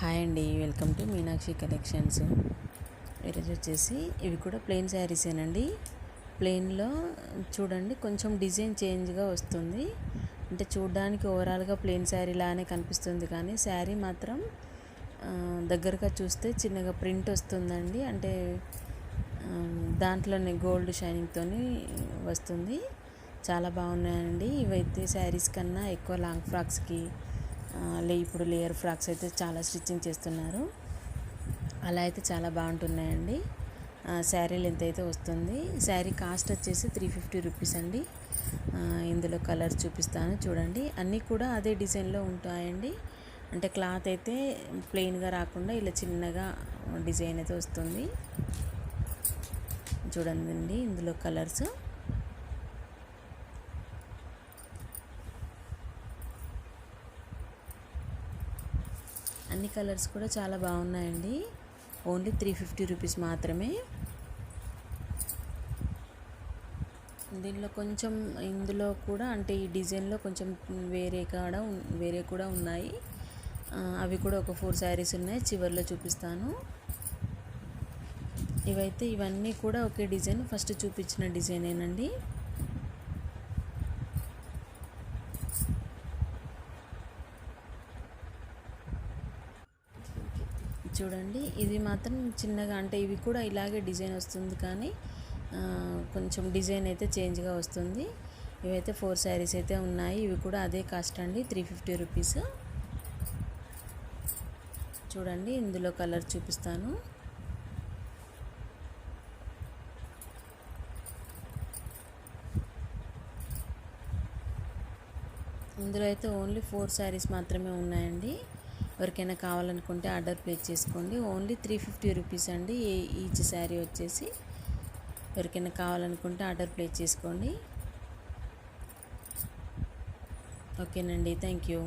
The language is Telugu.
హాయ్ అండి, వెల్కమ్ టు మీనాక్షి కలెక్షన్స్. ఈరోజు వచ్చేసి ఇవి కూడా ప్లెయిన్ శారీసేనండి. ప్లెయిన్లో చూడండి కొంచెం డిజైన్ చేంజ్గా వస్తుంది. అంటే చూడడానికి ఓవరాల్గా ప్లెయిన్ శారీ లానే కనిపిస్తుంది, కానీ శారీ మాత్రం దగ్గరగా చూస్తే చిన్నగా ప్రింట్ వస్తుందండి. అంటే దాంట్లోనే గోల్డ్ షైనింగ్తో వస్తుంది. చాలా బాగున్నాయండి. ఇవైతే శారీస్ కన్నా ఎక్కువ లాంగ్ ఫ్రాక్స్కి ఇప్పుడు లేయర్ ఫ్రాక్స్ అయితే చాలా స్టిచ్చింగ్ చేస్తున్నారు. అలా అయితే చాలా బాగుంటున్నాయండి. శారీ లెంత్ అయితే వస్తుంది. శారీ కాస్ట్ వచ్చేసి 350 రూపీస్ అండి. ఇందులో కలర్ చూపిస్తాను చూడండి. అన్నీ కూడా అదే డిజైన్లో ఉంటాయండి. అంటే క్లాత్ అయితే ప్లెయిన్గా రాకుండా ఇలా చిన్నగా డిజైన్ అయితే వస్తుంది. చూడండి ఇందులో కలర్స్. అన్ని కలర్స్ కూడా చాలా బాగున్నాయండి. ఓన్లీ 350 రూపీస్ మాత్రమే. ఇందులో కూడా అంటే ఈ డిజైన్లో కొంచెం వేరే కూడా ఉన్నాయి. అవి కూడా ఒక 4 శారీస్ ఉన్నాయి, చివరిలో చూపిస్తాను. ఇవన్నీ కూడా ఒకే డిజైన్, ఫస్ట్ చూపించిన డిజైనేనండి. చూడండి ఇది మాత్రం చిన్నగా, అంటే ఇవి కూడా ఇలాగే డిజైన్ వస్తుంది, కానీ కొంచెం డిజైన్ అయితే చేంజ్గా వస్తుంది. ఇవైతే 4 శారీస్ అయితే ఉన్నాయి. ఇవి కూడా అదే కాస్ట్ అండి, 350 రూపీస్. చూడండి ఇందులో కలర్ చూపిస్తాను. ఇందులో అయితే ఓన్లీ 4 శారీస్ మాత్రమే ఉన్నాయండి. ఎవరికైనా కావాలనుకుంటే ఆర్డర్ ప్లేస్ చేసుకోండి. ఓన్లీ 350 రూపీస్ అండి ఈచ్ శారీ వచ్చేసి. ఎవరికైనా కావాలనుకుంటే ఆర్డర్ ప్లేస్ చేసుకోండి. ఓకేనండి, థ్యాంక్ యూ.